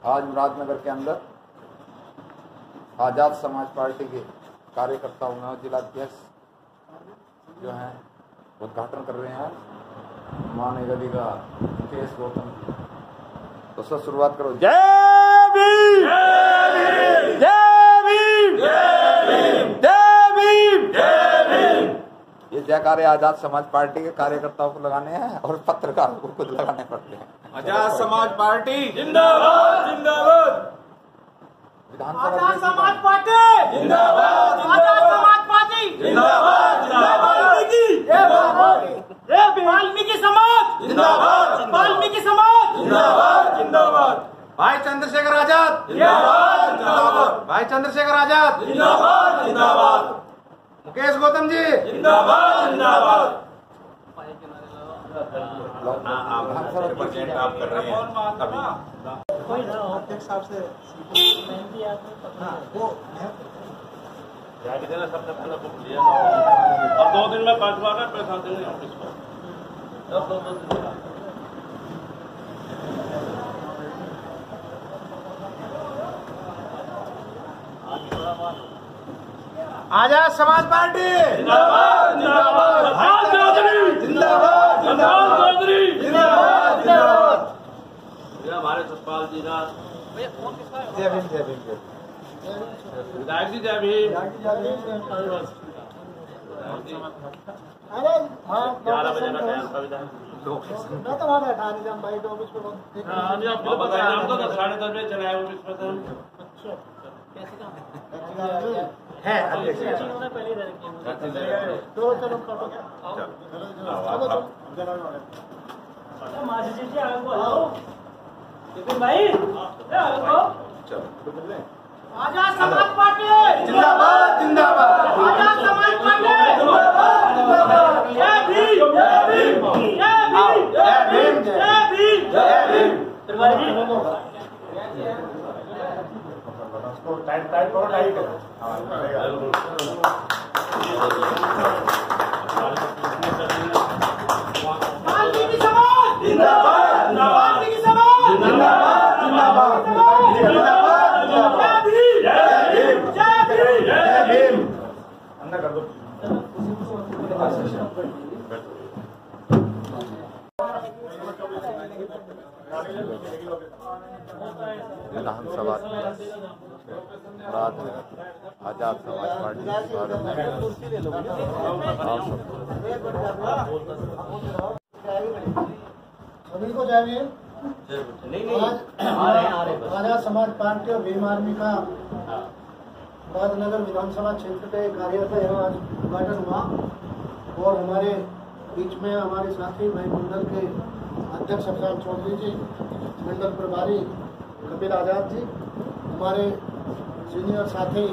आज मुरादनगर के अंदर आजाद समाज पार्टी के कार्यकर्ताओं में जिलाध्यक्ष जो हैं उद्घाटन कर रहे हैं माननीय गली का मुकेश गौतम। तो सर शुरुआत करो। जय भीम, जय भीम, जय भीम, जय भीम, जय भीम। ये जयकारे आजाद समाज पार्टी के कार्यकर्ताओं को लगाने हैं और पत्रकारों को खुद लगाने पड़ते हैं। आजाद समाज पार्टी जिंदाबाद, जिंदाबाद। आजाद समाज पार्टी जिंदाबाद, आजाद समाज पार्टी जिंदाबाद, जिंदाबाद। वाल्मीकि समाज जिंदाबाद, वाल्मीकि समाज जिंदाबाद, जिंदाबाद। भाई चंद्रशेखर आजाद जिंदाबाद, जिंदाबाद। भाई चंद्रशेखर आजाद जिंदाबाद, जिंदाबाद। मुकेश गौतम जी जिंदाबाद, जिंदाबाद। आप कर रहे हैं अध्यक्ष साहब से सबसे पहले बुक लिया अब 2 दिन में 5 बार पैसा देंगे ऑफिस को। आजाद समाज पार्टी जिंदाबाद, जिंदाबाद। भाई चौधरी जिंदाबाद, जिंदाबाद, चौधरी जिंदाबाद, जिंदाबाद। हमारे सतपाल जी का जय भीम, जय भीम। विधायक जी जय भीम। अरे हाँ 11 बजे का टाइम था विधायक। मैं तो वहाँ बैठा नहीं जब भाई ऑफिस पे हाँ जी आपको बताया हम तो 10:30 बजे चले आए ऑफिस में। अच्छा कैसे काम है अध्यक्ष इन्होंने पहले चलो चलो करो चलो माजी जी आओ भाई आजाद समाज पार्टी जिंदाबाद, जिंदाबाद। आजाद समाज पार्टी जिंदाबाद। जय भीम, जय भीम, जय भीम, जय भीम, जय भीम, जय भीम। टाइट करो, टाइट करो। वाल्मीकि समाज जिंदाबाद, वाल्मीकि समाज जिंदाबाद, जिंदाबाद। जिंदाबाद, जिंदाबाद। जय भीम, जय भीम, जय भीम। अंदर कर दो। विधानसभा आजाद समाज पार्टी सभी को जय भीम। आज आजाद समाज पार्टी और भीम आर्मी का मुरादनगर विधानसभा क्षेत्र के कार्यालय यहाँ आज उद्घाटन हुआ और हमारे बीच में हमारे साथी भाई मंडल के अध्यक्ष अफजाल चौधरी जी, मंडल प्रभारी कपिल आजाद जी, हमारे सीनियर साथी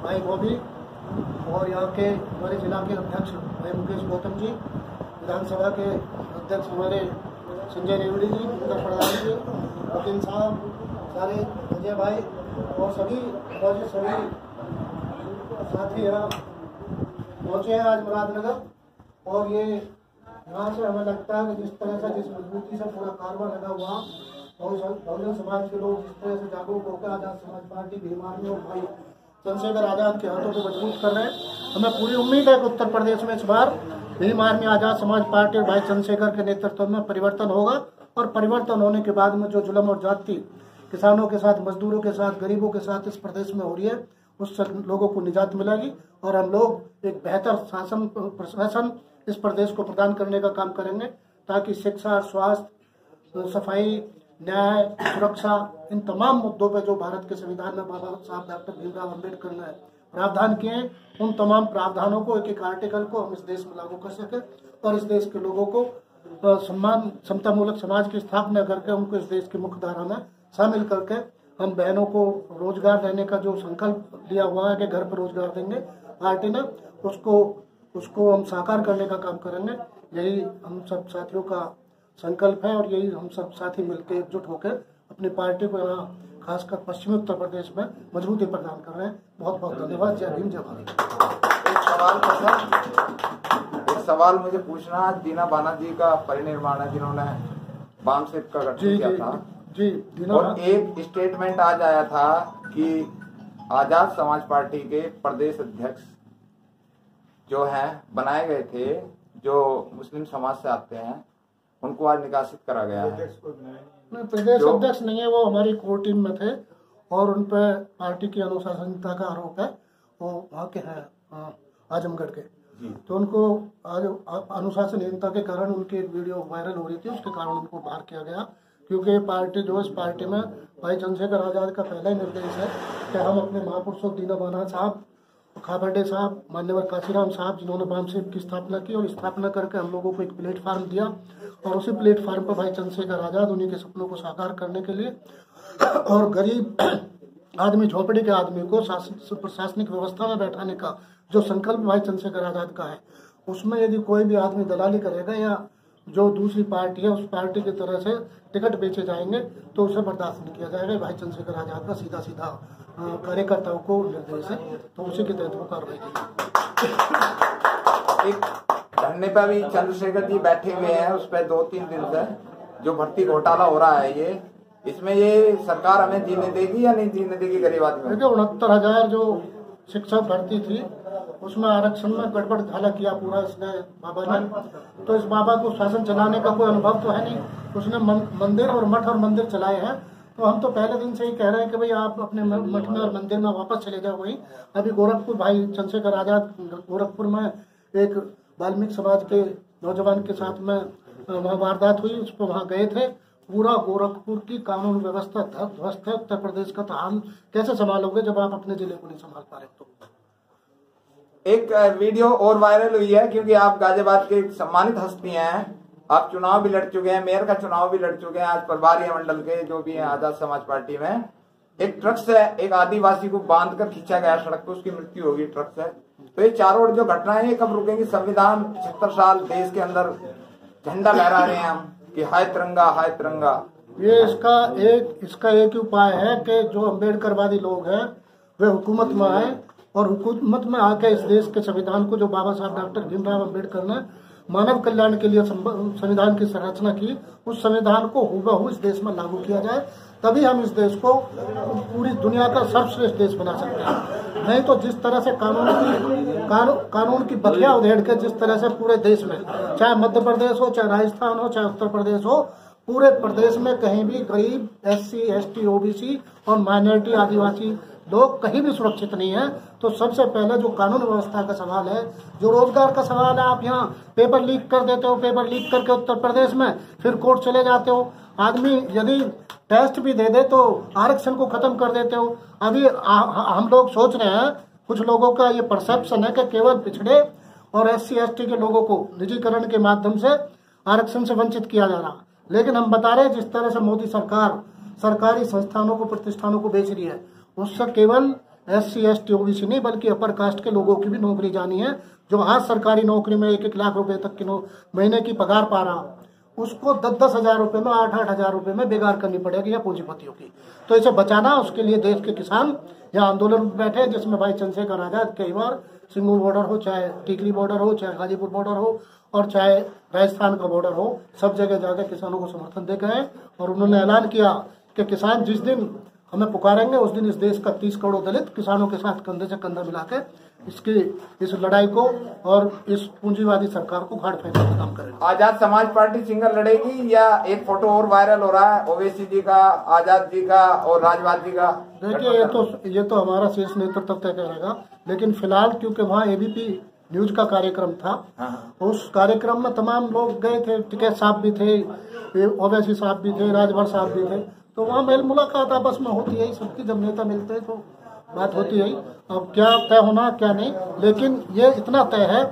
भाई गोभी और यहाँ के हमारे जिला के अध्यक्ष भाई मुकेश गौतम जी, विधानसभा के अध्यक्ष हमारे संजय रेवड़ी जी, उत्तर प्रधान जी, वकील साहब, सारे अजय भाई और सभी साथी यहाँ पहुँचे हैं आज मुरादनगर। और ये यहाँ से हमें लगता है कि जिस तरह से जिस मजबूती से पूरा कारवां लगा हुआ बहुजन समाज के लोग जिस तरह से जागरूक होकर आजाद समाज पार्टी भीम आर्मी और भाई चंद्रशेखर आजाद के हाथों को मजबूत कर रहे हैं, हमें पूरी उम्मीद है कि उत्तर प्रदेश में इस बार भीम आर्मी आजाद समाज पार्टी और भाई चंद्रशेखर के नेतृत्व में परिवर्तन होगा। और परिवर्तन होने के बाद में जो जुल्म और जाति किसानों के साथ, मजदूरों के साथ, गरीबों के साथ इस प्रदेश में हो रही है, उस लोगों को निजात मिलेगी और हम लोग एक बेहतर शासन प्रशासन इस प्रदेश को प्रदान करने का काम करेंगे ताकि शिक्षा, स्वास्थ्य, सफाई, न्याय, सुरक्षा, इन तमाम मुद्दों पर जो भारत के संविधान में बाबा साहब डॉक्टर भीमराव अम्बेडकर ने प्रावधान किए हैं, उन तमाम प्रावधानों को एक आर्टिकल को हम इस देश में लागू कर सके और इस देश के लोगों को सम्मान समतामूलक समाज की स्थापना करके उनको इस देश की मुख्य धारा में शामिल करके हम बहनों को रोजगार देने का जो संकल्प लिया हुआ है कि घर पर रोजगार देंगे पार्टी ने, उसको हम साकार करने का काम करेंगे। यही हम सब साथियों का संकल्प है और यही हम सब साथी मिलकर एकजुट होकर अपनी पार्टी को यहाँ खासकर पश्चिमी उत्तर प्रदेश में मजबूती प्रदान कर रहे हैं। बहुत बहुत धन्यवाद। जय भीम, जय भारत। एक सवाल मुझे पूछना, दीना बाना जी का परिनिर्वाण है जिन्होंने वाम सेब का गठन किया था, जी और एक स्टेटमेंट आज आया था कि आजाद समाज पार्टी के प्रदेश अध्यक्ष जो हैं बनाए गए थे, जो मुस्लिम समाज से आते हैं, उनको आज निकासित करा गया है। प्रदेश अध्यक्ष नहीं है, वो हमारी कोर टीम में थे और उन पर पार्टी की अनुशासनहीनता का आरोप है। वो वहाँ के हैं आजमगढ़ के, तो उनको आज अनुशासनहीनता के कारण उनकी एक वीडियो वायरल हो रही थी, उसके कारण उनको बाहर किया गया। क्योंकि पार्टी जो इस पार्टी में भाई चंद्रशेखर आजाद का पहला ही निर्देश है कि हम अपने महापुरुषों दीनबंधु साहब, खाबर्डे साहब, मान्यवर काशीराम साहब, जिन्होंने बामसेब की स्थापना की और स्थापना करके हम लोगों को एक प्लेटफार्म दिया, और उसी प्लेटफार्म पर भाई चंद्रशेखर आजाद उन्हीं के सपनों को साकार करने के लिए और गरीब आदमी, झोपड़ी के आदमी को प्रशासनिक व्यवस्था में बैठाने का जो संकल्प भाई चंद्रशेखर आजाद का है, उसमें यदि कोई भी आदमी दलाली करेगा या जो दूसरी पार्टी है उस पार्टी की तरह से टिकट बेचे जाएंगे तो उसे बर्दाश्त नहीं किया जाएगा। भाई चंद्रशेखर आजाद का सीधा सीधा कार्यकर्ताओं को निर्देश है, तो उसी के तहत वो कार्रवाई की। एक धरने पर भी चंद्रशेखर जी बैठे हुए हैं, उस पर 2-3 दिन से जो भर्ती घोटाला हो रहा है, ये इसमें ये सरकार हमें जीने देगी या नहीं जीने देगी गरीब आदमी? देखिए 69,000 जो शिक्षक भर्ती थी उसमें आरक्षण में गड़बड़ झाला किया पूरा इसने बाबा ने। तो इस बाबा को शासन चलाने का कोई अनुभव तो है नहीं, उसने मंदिर और मठ और मंदिर चलाए हैं। तो हम तो पहले दिन से ही कह रहे हैं कि भाई आप अपने मठ में और मंदिर में वापस चले जाओ। वहीं अभी गोरखपुर भाई चंद्रशेखर आजाद गोरखपुर में एक वाल्मीकि समाज के नौजवान के साथ में वहाँ वारदात हुई, उस पर वहाँ गए थे। पूरा गोरखपुर की कानून व्यवस्था ध्वस्त है। उत्तर प्रदेश का तो हाल कैसे संभालोगे जब आप अपने जिले को नहीं संभाल पा रहे? तो एक वीडियो और वायरल हुई है, क्योंकि आप गाजियाबाद के सम्मानित हस्ती हैं, आप चुनाव भी लड़ चुके हैं, मेयर का चुनाव भी लड़ चुके हैं, आज प्रभारी मंडल के जो भी हैं आजाद समाज पार्टी में। एक ट्रक से एक आदिवासी को बांधकर खींचा गया सड़क पे, उसकी मृत्यु होगी ट्रक से। तो ये चारों ओर जो घटनाएं ये कब रुकेंगी? संविधान 75 साल देश के अंदर झंडा लहरा रहे हैं हम कि हाय तिरंगा हाय तिरंगा। ये इसका एक उपाय है कि जो अम्बेडकरवादी लोग हैं वे हुकूमत में आए और हुकूमत में आके इस देश के संविधान को, जो बाबा साहब डॉक्टर भीमराव अम्बेडकर ने मानव कल्याण के लिए संविधान की संरचना की, उस संविधान को हूबहू इस देश में लागू किया जाए, तभी हम इस देश को पूरी दुनिया का सर्वश्रेष्ठ देश बना सकते हैं। नहीं तो जिस तरह से कानून की बखिया उधेड़ के जिस तरह से पूरे देश में, चाहे मध्य प्रदेश हो, चाहे राजस्थान हो, चाहे उत्तर प्रदेश हो, पूरे प्रदेश में कहीं भी गरीब, SC, ST, OBC और माइनॉरिटी आदिवासी लोग कहीं भी सुरक्षित नहीं है। तो सबसे पहले जो कानून व्यवस्था का सवाल है, जो रोजगार का सवाल है, आप यहाँ पेपर लीक कर देते हो, पेपर लीक करके उत्तर प्रदेश में फिर कोर्ट चले जाते हो। आदमी यदि टेस्ट भी दे दे तो आरक्षण को खत्म कर देते हो। अभी हम लोग सोच रहे हैं, कुछ लोगों का ये परसेप्शन है कि केवल पिछड़े और SC, ST के लोगों को निजीकरण के माध्यम से आरक्षण से वंचित किया जा रहा। लेकिन हम बता रहे हैं जिस तरह से मोदी सरकार सरकारी संस्थानों को, प्रतिष्ठानों को बेच रही है, उससे केवल SC, ST, OBC नहीं बल्कि अपर कास्ट के लोगों की भी नौकरी जानी है। जो आज सरकारी नौकरी में 1-1 लाख रुपए तक की महीने की पगार पा रहा, उसको 10-10 हजार रुपए में, 8-8 हजार रुपए में बेगार करनी पड़ेगी या पूंजीपतियों की। तो इसे बचाना, उसके लिए देश के किसान यहाँ आंदोलन में बैठे, जिसमें भाई चंद्रशेखर आजाद कई बार सिंगूर बॉर्डर हो, चाहे टीकरी बॉर्डर हो, चाहे गाजीपुर बॉर्डर हो और चाहे राजस्थान का बॉर्डर हो, सब जगह जाकर किसानों को समर्थन दे गए। और उन्होंने ऐलान किया कि किसान जिस दिन हमें पुकारेंगे उस दिन इस देश का 30 करोड़ दलित किसानों के साथ कंधे से कंधा मिला के इस लड़ाई को और इस पूंजीवादी सरकार को घाट फेंकने का काम करेंगे। आजाद समाज पार्टी सिंगल लड़ेगी या एक फोटो और वायरल हो रहा है ओवैसी जी का, आजाद जी का और राजवाद जी का? देखिए ये तो हमारा शीर्ष नेतृत्व तय करेगा, लेकिन फिलहाल क्योंकि वहाँ ABP न्यूज का कार्यक्रम था, उस कार्यक्रम में तमाम लोग गए थे, टिकैत साहब भी थे, ओवैसी साहब भी थे, राजभर साहब भी थे। तो वहाँ मेल मुलाकात आपस में होती है, सबकी जब नेता मिलते हैं तो बात होती है। अब क्या तय होना क्या नहीं, लेकिन ये इतना तय है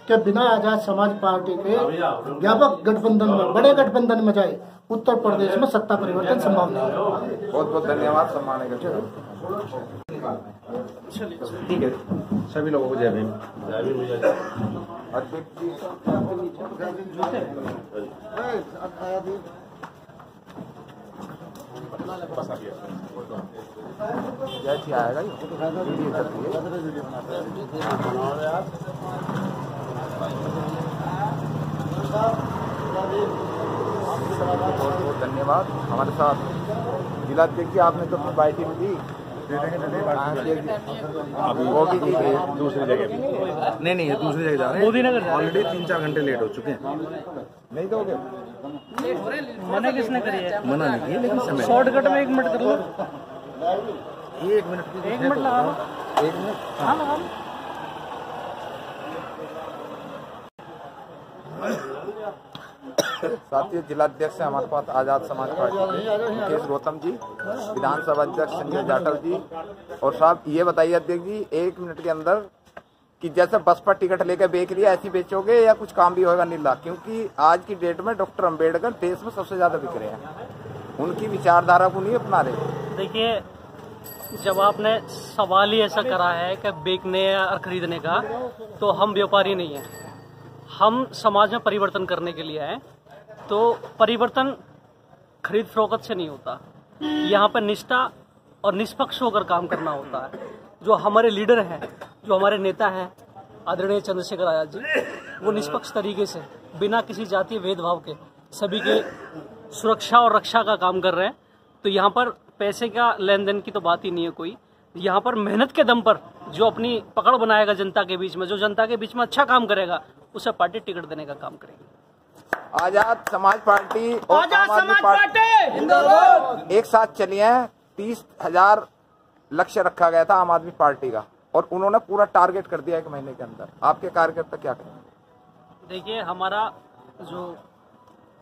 कि बिना आजाद समाज पार्टी के व्यापक गठबंधन में, बड़े गठबंधन में जाए, उत्तर प्रदेश में सत्ता परिवर्तन संभव नहीं है। बहुत बहुत धन्यवाद। सम्मान ठीक है, सभी लोगों को जय भीम। जैसी आएगा ये बहुत बहुत धन्यवाद। हमारे साथ जिला अध्यक्ष आपने तो अपनी बाइटिंग दी, वो भी दी गई दूसरी जगह नहीं है, दूसरी जगह जा रहे हैं। ऑलरेडी 3-4 घंटे लेट हो चुके हैं। नहीं दोगे? मना किसने करी है? मना नहीं किया, लेकिन समय शॉर्टकट में 1 मिनट कर लो। 1 मिनट 1 मिनट लगा लो। 1 मिनट। हाँ लगा लो। साथियों, जिला अध्यक्ष है हमारे पास आजाद समाज पार्टी के मुकेश गौतम जी, विधानसभा अध्यक्ष संजय जाटव जी। और साहब ये बताइए अध्यक्ष जी, 1 मिनट के अंदर कि जैसे बस पर टिकट लेकर बेच रही है ऐसी बेचोगे या कुछ काम भी होगा नीला? क्योंकि आज की डेट में डॉक्टर अम्बेडकर देश में सबसे ज्यादा बिक रहे हैं, उनकी विचारधारा को नहीं अपना रहे। देखिए, जब आपने सवाल ही ऐसा करा है कि बेचने और खरीदने का, तो हम व्यापारी नहीं है, हम समाज में परिवर्तन करने के लिए हैं। तो परिवर्तन खरीद फरोख्त से नहीं होता, यहाँ पर निष्ठा और निष्पक्ष होकर काम करना होता है। जो हमारे लीडर हैं, जो हमारे नेता हैं आदरणीय चंद्रशेखर आजाद जी, वो निष्पक्ष तरीके से बिना किसी जातीय भेदभाव के सभी के सुरक्षा और रक्षा का काम कर रहे हैं। तो यहाँ पर पैसे का लेन देन की तो बात ही नहीं है कोई। यहाँ पर मेहनत के दम पर जो अपनी पकड़ बनाएगा जनता के बीच में, जो जनता के बीच में अच्छा काम करेगा, उसे पार्टी टिकट देने का काम करेगी। आजाद समाज पार्टी और आजाद समाज पार्टी जिंदाबाद एक साथ चली है। 30,000 लक्ष्य रखा गया था आम आदमी पार्टी का, और उन्होंने पूरा टारगेट कर दिया 1 महीने के अंदर। आपके कार्यकर्ता क्या करेंगे? देखिए, हमारा जो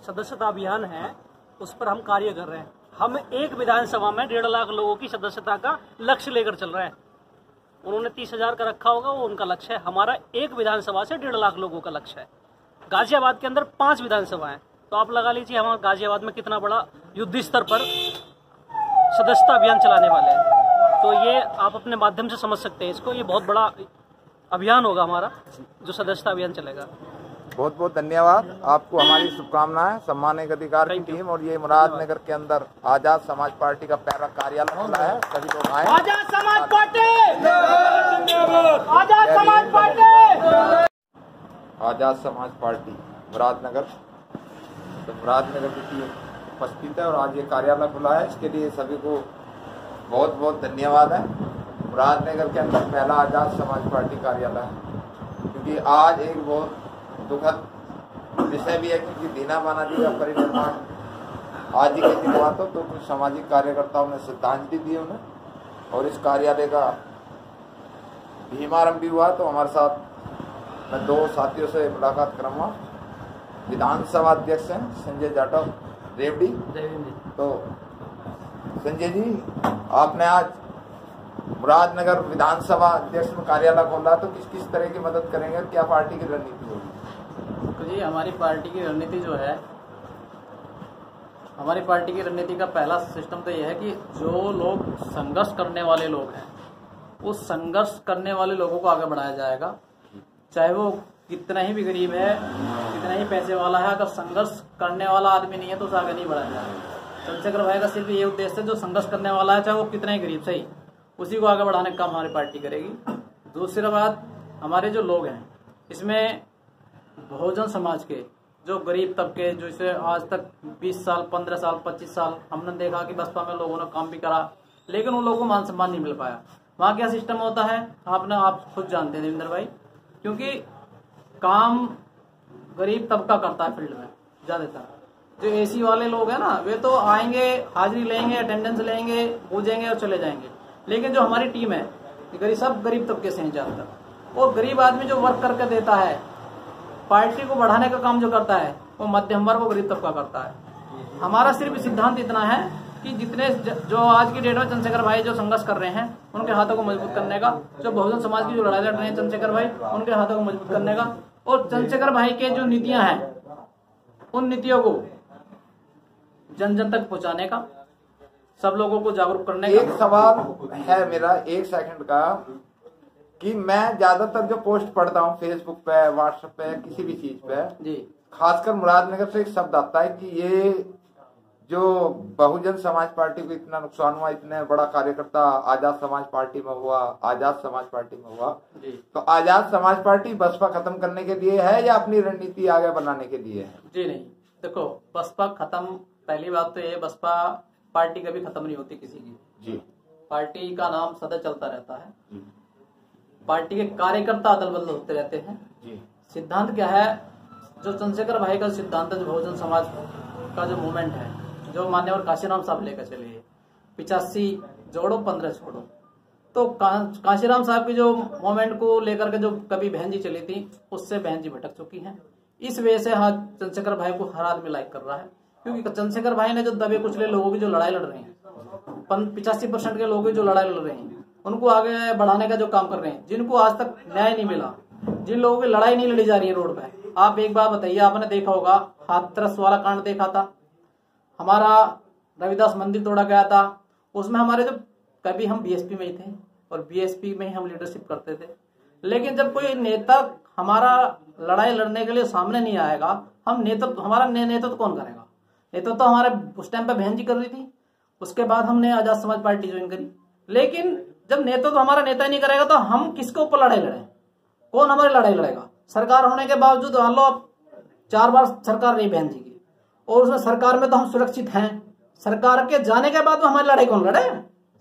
सदस्यता अभियान है उस पर हम कार्य कर रहे हैं। हम एक विधानसभा में 1.5 लाख लोगों की सदस्यता का लक्ष्य लेकर चल रहे हैं। उन्होंने 30,000 का रखा होगा, वो उनका लक्ष्य है। हमारा एक विधानसभा से 1.5 लाख लोगों का लक्ष्य है। गाजियाबाद के अंदर 5 विधानसभाएं, तो आप लगा लीजिए हमारा गाजियाबाद में कितना बड़ा युद्ध स्तर पर सदस्यता अभियान चलाने वाले हैं। तो ये आप अपने माध्यम से समझ सकते हैं इसको, ये बहुत बड़ा अभियान होगा हमारा जो सदस्यता अभियान चलेगा। बहुत बहुत धन्यवाद आपको, हमारी शुभकामनाएं। सम्मानित अधिकार की टीम और ये मुरादनगर के अंदर आजाद समाज पार्टी का पहला कार्यालय खुला है, सभी लोग आए। Azad Samaj party, Azad Samaj party, Azad Samaj party Muradnagar. तो मुरादनगर की टीम उपस्थित है और आज ये कार्यालय खुला है, इसके लिए सभी को बहुत बहुत धन्यवाद है। मुरादनगर के अंदर पहला आजाद समाज पार्टी कार्यालय है, क्योंकि आज एक बहुत दुखद विषय भी है, क्योंकि दीनाबाना जी का परिनिर्वाण आज ही के दिन हुआ था। तो कुछ सामाजिक कार्यकर्ताओं ने श्रद्धांजलि दी उन्हें, और इस कार्यालय का भीमारंभ भी हुआ। तो हमारे साथ मैं 2 साथियों से मुलाकात करूँगा। विधानसभा अध्यक्ष हैं संजय जाटव रेवड़ी। तो संजय जी, आपने आज मुरादनगर विधानसभा अध्यक्ष में कार्यालय खोला, तो किस किस तरह की मदद करेंगे, क्या पार्टी की रणनीति होगी? तो जी, हमारी पार्टी की रणनीति जो है, हमारी पार्टी की रणनीति का पहला सिस्टम तो यह है कि जो लोग संघर्ष करने वाले लोग हैं, उस संघर्ष करने वाले लोगों को आगे बढ़ाया जाएगा। चाहे वो कितना ही भी गरीब है, कितना ही पैसे वाला है, अगर संघर्ष करने वाला आदमी नहीं है तो उसे आगे नहीं बढ़ाया जाएगा। चंद्रशेखर भाई का सिर्फ ये उद्देश्य है, जो संघर्ष करने वाला है, चाहे वो कितना ही गरीब सही, उसी को आगे बढ़ाने का काम हमारी पार्टी करेगी। दूसरी बात, हमारे जो लोग हैं इसमें बहुजन समाज के जो गरीब तबके, जो इसे आज तक 20 साल 15 साल 25 साल हमने देखा कि बसपा में लोगों ने काम भी करा, लेकिन उन लोगों को मान सम्मान नहीं मिल पाया। वहाँ क्या सिस्टम होता है आप खुद जानते हैं देवेंद्र भाई, क्योंकि काम गरीब तबका करता है फील्ड में ज्यादातर। जो एसी वाले लोग हैं ना, वे तो आएंगे, हाजिरी लेंगे, अटेंडेंस लेंगे, पूजेंगे और चले जाएंगे। लेकिन जो हमारी टीम है, सब गरीब तबके से हैं ज्यादातर। और गरीब आदमी जो वर्क करके देता है, पार्टी को बढ़ाने का काम जो करता है, वो मध्यम वर्ग और गरीब तबका करता है। हमारा सिर्फ सिद्धांत इतना है कि जितने जो आज की डेट में चंद्रशेखर भाई जो संघर्ष कर रहे हैं, उनके हाथों को मजबूत करने का, जो बहुजन समाज की जो लड़ाई लड़ रहे हैं चंद्रशेखर भाई, उनके हाथों को मजबूत करने का, और चंद्रशेखर भाई के जो नीतियां हैं, उन नीतियों को जन जन तक पहुंचाने का, सब लोगों को जागरूक करने का। एक सवाल है मेरा 1 सेकंड का, कि मैं ज्यादातर जो पोस्ट पढ़ता हूँ फेसबुक पे, व्हाट्सएप पे, किसी भी चीज पे जी, खासकर मुरादनगर से एक शब्द आता है कि ये जो बहुजन समाज पार्टी को इतना नुकसान हुआ, इतने बड़ा कार्यकर्ता आजाद समाज पार्टी में हुआ, आजाद समाज पार्टी में हुआ जी। तो आजाद समाज पार्टी बसपा खत्म करने के लिए है या अपनी रणनीति आगे बनाने के लिए है? जी नहीं, देखो, बसपा खत्म, पहली बात तो ये, बसपा पार्टी कभी खत्म नहीं होती किसी की जी। पार्टी का नाम सदा चलता रहता है। पार्टी के कार्यकर्ता अदल बदल होते रहते हैं जी। सिद्धांत क्या है, जो चंद्रशेखर भाई का सिद्धांत है, बहुजन समाज का जो मूवमेंट है, जो मान्यवर काशीराम साहब लेकर चले, 85 जोड़ो 15 छोड़ो, तो काशीराम साहब की जो मूवमेंट को लेकर के जो कभी बहन जी चली थी, उससे बहन जी भटक चुकी हैं। इस वजह से हाँ, चंद्रशेखर भाई को हर आदमी लाइक कर रहा है, क्योंकि चंद्रशेखर भाई ने जो दबे कुचले लोगों की जो लड़ाई लड़ रहे हैं, 85% के लोगों की जो लड़ाई लड़ रहे हैं, उनको आगे बढ़ाने का जो काम कर रहे हैं, जिनको आज तक न्याय नहीं मिला, जिन लोगों की लड़ाई नहीं लड़ी जा रही है रोड पे। आप एक बात बताइए, आपने देखा होगा हाथरस वाला कांड देखा था, हमारा रविदास मंदिर तोड़ा गया था, उसमें हमारे जो कभी हम बीएसपी में ही थे और बीएसपी में ही हम लीडरशिप करते थे, लेकिन जब कोई नेता हमारा लड़ाई लड़ने के लिए सामने नहीं आएगा, हम नेतृत्व, हमारा नेतृत्व कौन करेगा? नेतृत्व तो हमारे उस टाइम पे बहन जी कर रही थी, उसके बाद हमने आजाद समाज पार्टी ज्वाइन करी। लेकिन जब नेतृत्व हमारा नेता ही नहीं करेगा तो हम किसके ऊपर लड़ाई लड़े? कौन हमारी लड़ाई लड़ेगा? सरकार होने के बावजूद मान लो 4 बार सरकार रही बहन जी की, और उसमें सरकार में तो हम सुरक्षित हैं, सरकार के जाने के बाद में हमारी लड़ाई कौन लड़े?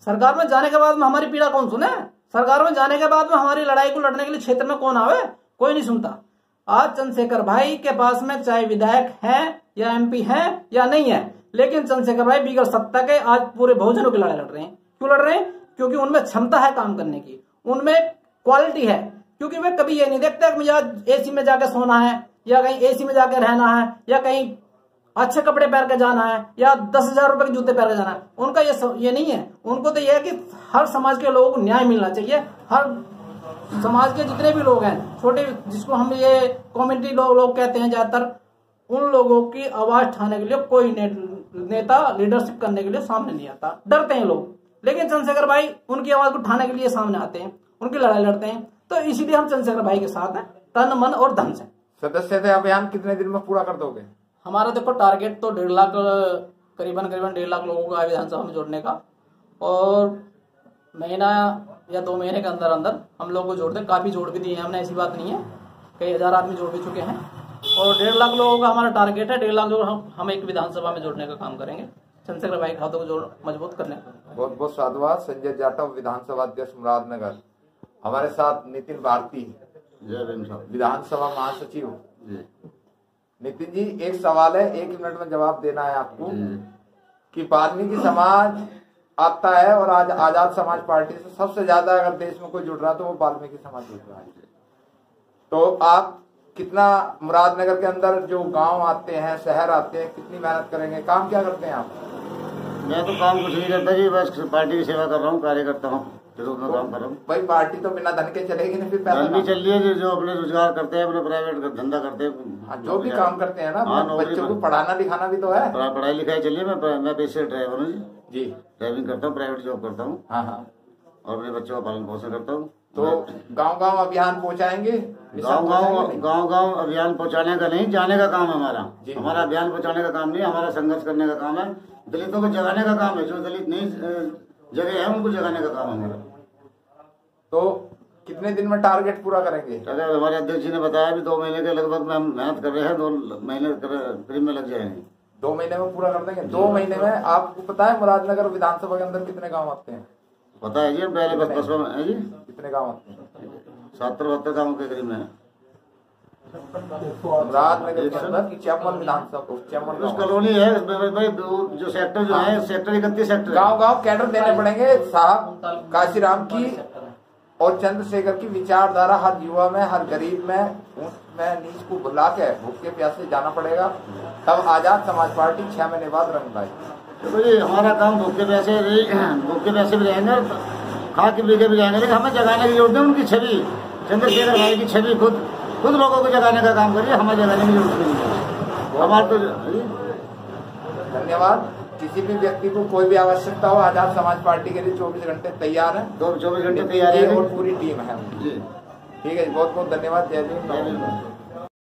सरकार में जाने के बाद में हमारी पीड़ा कौन सुने? सरकार में जाने के बाद में हमारी लड़ाई को लड़ने के लिए क्षेत्र में कौन आवे? कोई नहीं सुनता। आज चंद्रशेखर भाई के पास में चाहे विधायक है या एमपी है या नहीं है, लेकिन चंद्रशेखर भाई बिगड़ सत्ता के आज पूरे बहुजनों की लड़ाई लड़ रहे हैं। क्यों लड़ रहे हैं? क्योंकि उनमें क्षमता है काम करने की, उनमें क्वालिटी है, क्योंकि वे कभी ये नहीं देखते कि मुझे एसी में जाके सोना है या कहीं एसी में जाके रहना है या कहीं अच्छे कपड़े पहन के जाना है या 10,000 रुपए के जूते पहन के जाना है। उनका ये नहीं है। उनको तो यह है कि हर समाज के लोगों को न्याय मिलना चाहिए। हर समाज के जितने भी लोग हैं, छोटे, जिसको हम ये कम्युनिटी लोग कहते हैं ज्यादातर, उन लोगों की आवाज उठाने के लिए कोई नेता लीडरशिप करने के लिए सामने नहीं आता, डरते हैं लोग। लेकिन चंद्रशेखर भाई उनकी आवाज को उठाने के लिए सामने आते हैं, उनकी लड़ाई लड़ते हैं। तो इसीलिए हम चंद्रशेखर भाई के साथ हैं, तन मन और धन से। सदस्यता अभियान कितने दिन में पूरा कर दोगे? हमारा देखो टारगेट तो 1.5 लाख, करीबन 1.5 लाख लोगों का विधानसभा में जोड़ने का, और महीना या 2 महीने के अंदर अंदर हम लोग को जोड़ते। काफी जोड़ भी दिए हैं हमने, ऐसी बात नहीं है, कई हजार आदमी जोड़ भी चुके हैं, और 1.5 लाख लोगों का हमारा टारगेट है। 1.5 लाख लोग हम एक विधानसभा में जोड़ने का काम करेंगे, चंद्रशेखर भाई खातों को जोड़ मजबूत करने का। बहुत बहुत साधुवाद। संजय जाटव, विधानसभा अध्यक्ष मुरादनगर। हमारे साथ नितिन भारती, विधानसभा महासचिव। नितिन जी, एक सवाल है, 1 मिनट में जवाब देना है आपको, कि वाल्मीकि समाज आता है और आज आजाद समाज पार्टी से सबसे ज्यादा अगर देश में कोई जुड़ रहा है तो वो वाल्मीकि समाज जुड़ रहा है। तो आप कितना मुरादनगर के अंदर जो गांव आते हैं, शहर आते हैं, कितनी मेहनत करेंगे? काम क्या करते हैं आप? मैं तो काम कुछ नहीं करता जी, बस पार्टी की सेवा कर रहा हूँ, कार्यकर्ता हूँ, मैं काम कर रहा हूँ। भाई पार्टी तो बिना धन के चलेगी नहीं, फिर पैसा भी चल रही है। जो अपने रोजगार करते हैं, अपने प्राइवेट धंधा करते हैं, जो भी काम करते हैं ना, बच्चों को पढ़ाना लिखाना भी तो है। पढ़ाई लिखाई चलिए। मैं पेशे ड्राइवर हूँ जी, ड्राइविंग करता हूँ, प्राइवेट जॉब करता हूँ। हाँ हाँ। और अपने बच्चों का पालन पोषण करता हूँ। तो गांव-गांव अभियान पहुँचाएंगे? गांव-गांव अभियान पहुँचाने का नहीं, जाने का काम है हमारा। हमारा अभियान पहुँचाने का काम नहीं, हमारा संघर्ष करने का काम है, दलितों को जगाने का काम है। जो दलित नहीं जगह है उनको जगाने का काम है हमारा। तो कितने दिन में टारगेट पूरा करेंगे? अगर हमारे अध्यक्ष जी ने बताया भी 2 महीने के लगभग में हम मेहनत कर रहे हैं, 2 महीने करीब में लग जाएंगे। 2 महीने में पूरा कर देंगे? 2 महीने में। आपको पता है मुरादनगर विधानसभा के अंदर कितने गांव आते हैं? पता है जी, पहले बस में है जी। कितने गांव आते हैं? 70-72 गाँव के करीब में। मुरादनगर के अंदर चैमन विधानसभा, चैमन कॉलोनी है भाई, जो सेक्टर जो है, सेक्टर 31 सेक्टर, गाँव-गाँव कैडर देने पड़ेंगे साहब। काशीराम की और चंद्रशेखर की विचारधारा हर युवा में, हर गरीब में, ऊंच में, नीच को बुला के भूखे प्यासे जाना पड़ेगा, तब आजाद समाज पार्टी 6 महीने बाद रंग लाएगी। तो जी हमारा काम भूखे प्यासे भी रहेंगे, खा के पीके भी जाएंगे, लेकिन हमें जगाने की जरूरत है। उनकी छवि, चंद्रशेखर भाई की छवि खुद लोगों को जगाने का काम करिए, हमें जगाने की जरूरत नहीं है। हमारा तो धन्यवाद। किसी भी व्यक्ति को कोई भी आवश्यकता हो, आजाद समाज पार्टी के लिए 24 घंटे तैयार है। 24 घंटे तैयार है और पूरी टीम है। जी ठीक है, बहुत बहुत धन्यवाद। जय भीम।